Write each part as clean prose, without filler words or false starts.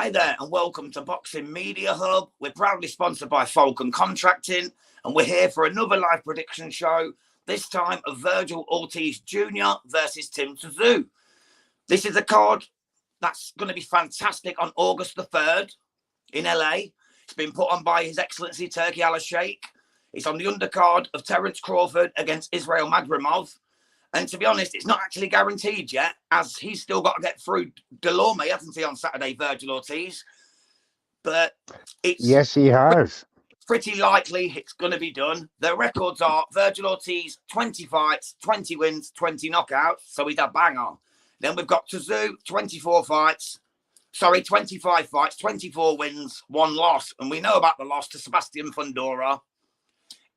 Hi there and welcome to Boxing Media Hub. We're proudly sponsored by Falcon Contracting and we're here for another live prediction show, this time of Vergil Ortiz Jr. versus Tim Tszyu. This is a card that's going to be fantastic on August the 3rd in LA. It's been put on by His Excellency Turki Al-Sheikh. It's on the undercard of Terence Crawford against Israel Magrimov. And to be honest, it's not actually guaranteed yet, as he's still got to get through Delorme, hasn't he, on Saturday, Vergil Ortiz? But it's... Yes, he has. Pretty likely it's going to be done. The records are Vergil Ortiz, 20 fights, 20 wins, 20 knockouts. So he's a banger. Then we've got Tszyu, 25 fights, 24 wins, 1 loss. And we know about the loss to Sebastian Fundora.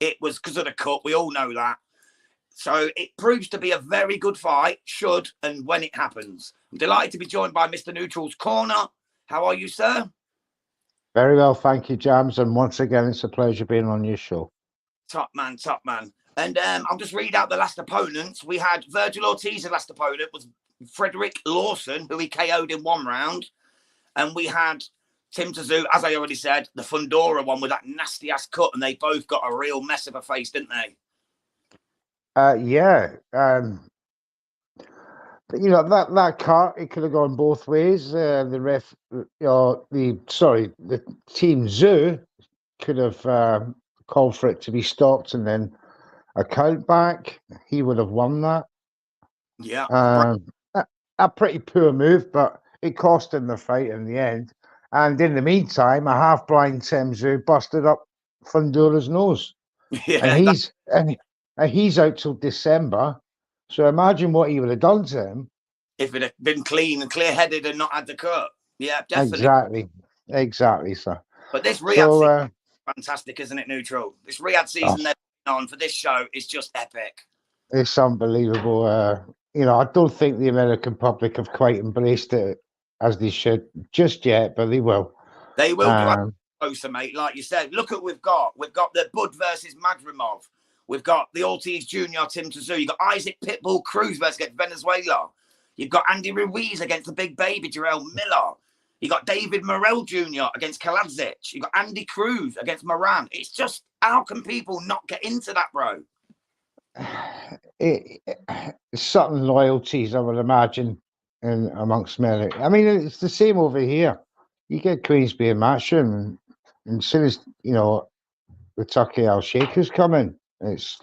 It was because of the cut. We all know that. So it proves to be a very good fight, should and when it happens. I'm delighted to be joined by Mr. Neutral's Corner. How are you, sir? Very well, thank you, Jams. And once again, it's a pleasure being on your show. Top man, top man. And I'll just read out the last opponents. We had Vergil Ortiz's last opponent was Frederick Lawson, who he KO'd in 1 round. And we had Tim Tszyu, as I already said, the Fundora one with that nasty-ass cut. And they both got a real mess of a face, didn't they? Yeah. But, you know, that cut, it could have gone both ways. The Team Tszyu could have called for it to be stopped and then a count back. He would have won that. Yeah. A pretty poor move, but it cost him the fight in the end. And in the meantime, a half-blind Tim Tszyu busted up Fundora's nose. Yeah. And he's out till December. So imagine what he would have done to him. If it had been clean and clear-headed and not had the cut. Yeah, definitely. Exactly, sir. But this Riyadh season is fantastic, isn't it, Neutral? This Riyadh season they're on for this show is just epic. It's unbelievable. You know, I don't think the American public have quite embraced it as they should just yet, but they will. They will do closer, mate. Like you said, look at what we've got. We've got the Bud versus Magrimov. We've got the Ortiz Jr. Tim Tszyu. You've got Isaac Pitbull Cruz versus Venezuela. You've got Andy Ruiz against the big baby, Jarrell Miller. You've got David Morrell Jr. against Kaladzic. You've got Andy Cruz against Moran. It's just, how can people not get into that, bro? It's certain loyalties, I would imagine, amongst men. I mean, it's the same over here. You get Queensby and Matchroom, and as soon as, you know, the Turki Al-Sheikh is coming, it's,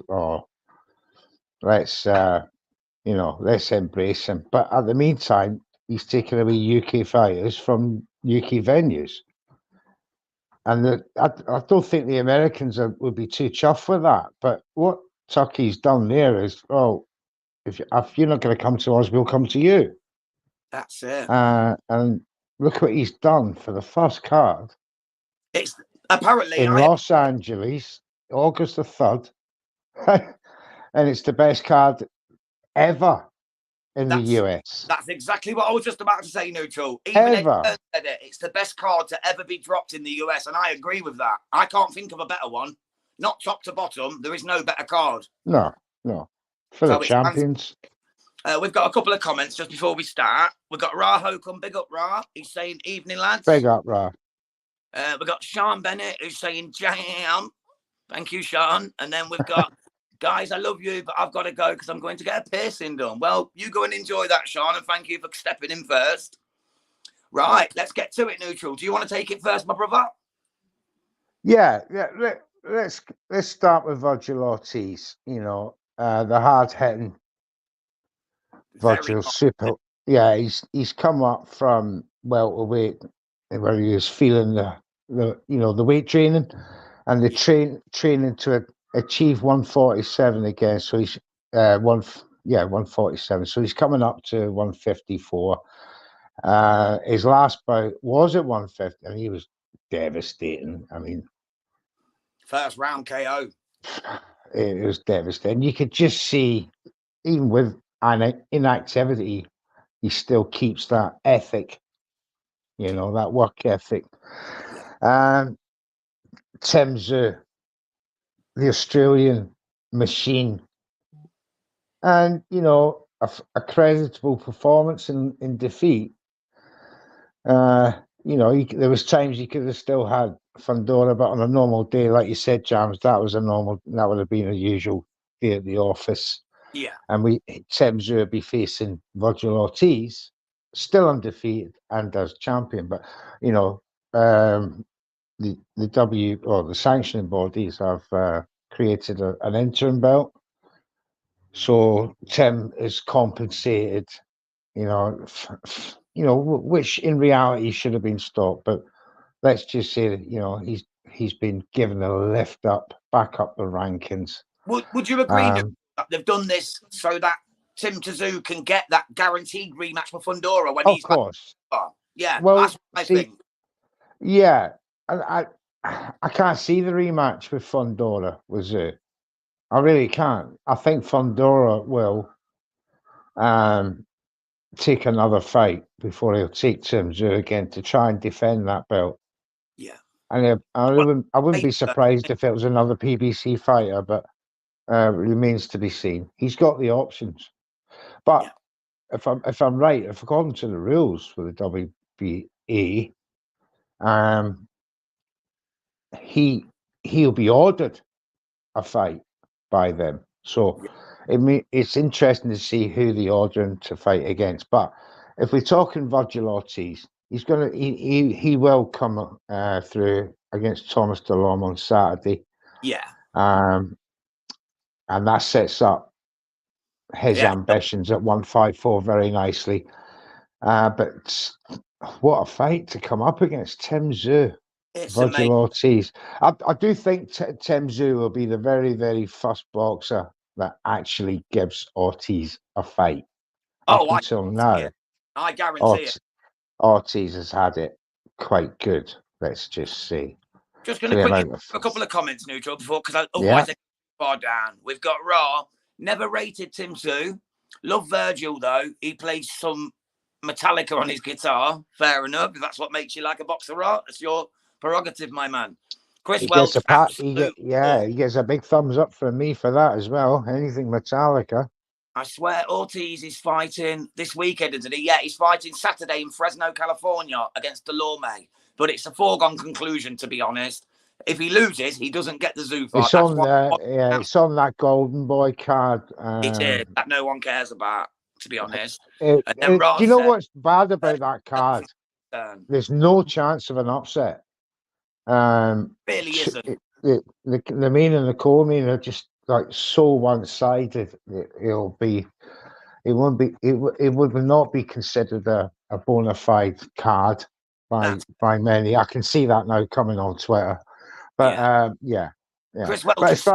let's embrace him. But at the meantime, he's taking away UK fighters from UK venues. And I don't think the Americans would be too chuffed with that. But what Turkey's done there is, if you're not going to come to us, we'll come to you. That's it. And look what he's done for the first card. It's apparently in Los Angeles, August the 3rd. And it's the best card ever in the US. That's exactly what I was just about to say, Neutral. Even ever. Said it, it's the best card to ever be dropped in the US, and I agree with that. I can't think of a better one. Not top to bottom, there is no better card. No. For the champions. We've got a couple of comments just before we start. We've got Ra Hokum, big up Ra. He's saying, evening, lads. Big up, Ra. We've got Sean Bennett, who's saying, jam. Thank you, Sean. And then we've got, guys, I love you, but I've got to go because I'm going to get a piercing done. Well, you go and enjoy that, Sean, and thank you for stepping in first. Right, let's get to it, Neutral. Do you want to take it first, my brother? Yeah. Let's start with Vergil Ortiz. You know, the hard-hitting Vergil super. Yeah, he's come up from welterweight where he was feeling the weight training and the training to achieve 147 again. So he's 147. So he's coming up to 154. His last bout was at 150, and he was devastating. I mean, first round KO. It was devastating. You could just see, even with inactivity, he still keeps that ethic, you know, that work ethic. Tim Tszyu, the Australian machine, and, you know, a creditable performance in defeat. you know, there was times you could have still had Fundora, but on a normal day, like you said, James, that would have been a usual day at the office. Yeah. And Tim Tszyu would be facing Vergil Ortiz, still undefeated and as champion. But, you know, the the sanctioning bodies have created an interim belt. So Tim is compensated, you know, which in reality should have been stopped. But let's just say that, you know, he's been given a lift back up the rankings. Would you agree that they've done this so that Tim Tszyu can get that guaranteed rematch for Fundora when he's back? Of course. Yeah, well, that's what I think. Yeah, I can't see the rematch with Fundora with Tszyu. I really can't. I think Fundora will take another fight before he'll take Tim Tszyu again to try and defend that belt. Yeah. And I wouldn't be surprised if it was another PBC fighter, but remains to be seen. He's got the options. But if I'm right, if according to the rules for the WBA, he'll be ordered a fight by them. So it's interesting to see who they order him to fight against. But if we're talking Vergil Ortiz, he will come through against Thomas Delorme on Saturday. Yeah. And that sets up his ambitions at 154 very nicely. But what a fight to come up against Tim Tszyu. Vergil Ortiz. I do think Tim Tszyu will be the very, very first boxer that actually gives Ortiz a fight. Up until now, I guarantee it. Ortiz has had it quite good. Let's just see. Just going to quickly a couple of comments, Neutral, before, because otherwise they're far down. We've got Raw. Never rated Tim Tszyu. Love Vergil though. He plays some Metallica on his guitar. Fair enough. If that's what makes you like a boxer, Raw, it's your prerogative, my man. Chris Welch. He gets a big thumbs up from me for that as well. Anything Metallica. I swear Ortiz is fighting this weekend, isn't he? Yeah, he's fighting Saturday in Fresno, California against Delorme. But it's a foregone conclusion, to be honest. If he loses, he doesn't get the Tszyu fight. It's on that Golden Boy card. It is, that no one cares about, to be honest. Do you know what's bad about that card? There's no chance of an upset. Really isn't. The main and the co-main are just like so one-sided. It would not be considered a bona fide card by many. I can see that now coming on Twitter. But Chris Welch,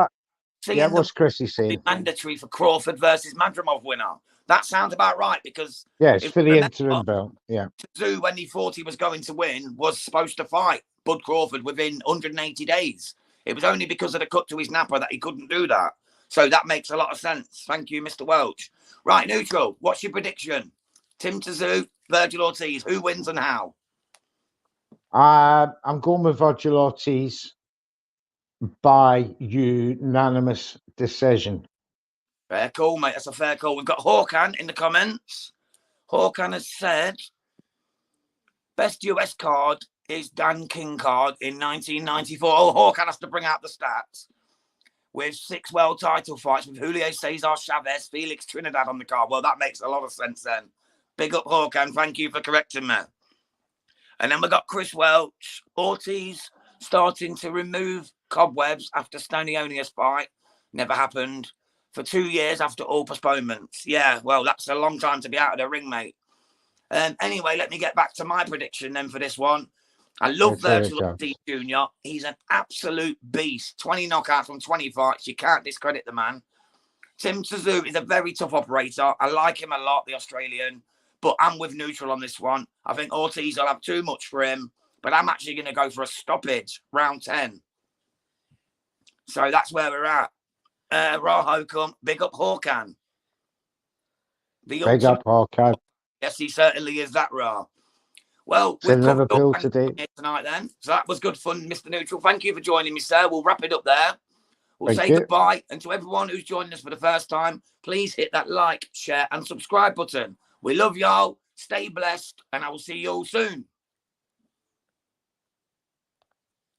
what's Chrissy saying? Mandatory for Crawford versus Madrimov winner. That sounds about right, because it's for the interim belt. Yeah, Tszyu, when he thought he was going to win, was supposed to fight Bud Crawford within 180 days. It was only because of the cut to his napper that he couldn't do that. So that makes a lot of sense. Thank you, Mr. Welch. Right, Neutral, what's your prediction? Tim Tszyu, Vergil Ortiz, who wins and how? I'm going with Vergil Ortiz by unanimous decision. Fair call, mate. That's a fair call. We've got Hawkan in the comments. Hawkan has said, best US card is Dan King card in 1994. Oh, Hawkan has to bring out the stats. With 6 world title fights with Julio Cesar Chavez, Felix Trinidad on the card. Well, that makes a lot of sense then. Big up, Hawkan. Thank you for correcting me. And then we got Chris Welch. Ortiz starting to remove cobwebs after Stonionius fight. Never happened. For 2 years after all postponements. Yeah, well, that's a long time to be out of the ring, mate. Anyway, let me get back to my prediction then for this one. I love Vergil Ortiz Jr. He's an absolute beast. 20 knockouts from 20 fights. You can't discredit the man. Tim Tszyu is a very tough operator. I like him a lot, the Australian. But I'm with Neutral on this one. I think Ortiz will have too much for him. But I'm actually going to go for a stoppage, round 10. So that's where we're at. Raho, come. Big up Hawkan. Big up Hawkan. Yes, he certainly is that, Ra. Well, we've in Liverpool today tonight then. So that was good fun, Mr. Neutral. Thank you for joining me, sir. We'll wrap it up there. We'll say goodbye. And to everyone who's joining us for the first time, please hit that like, share, and subscribe button. We love y'all. Stay blessed, and I will see you all soon.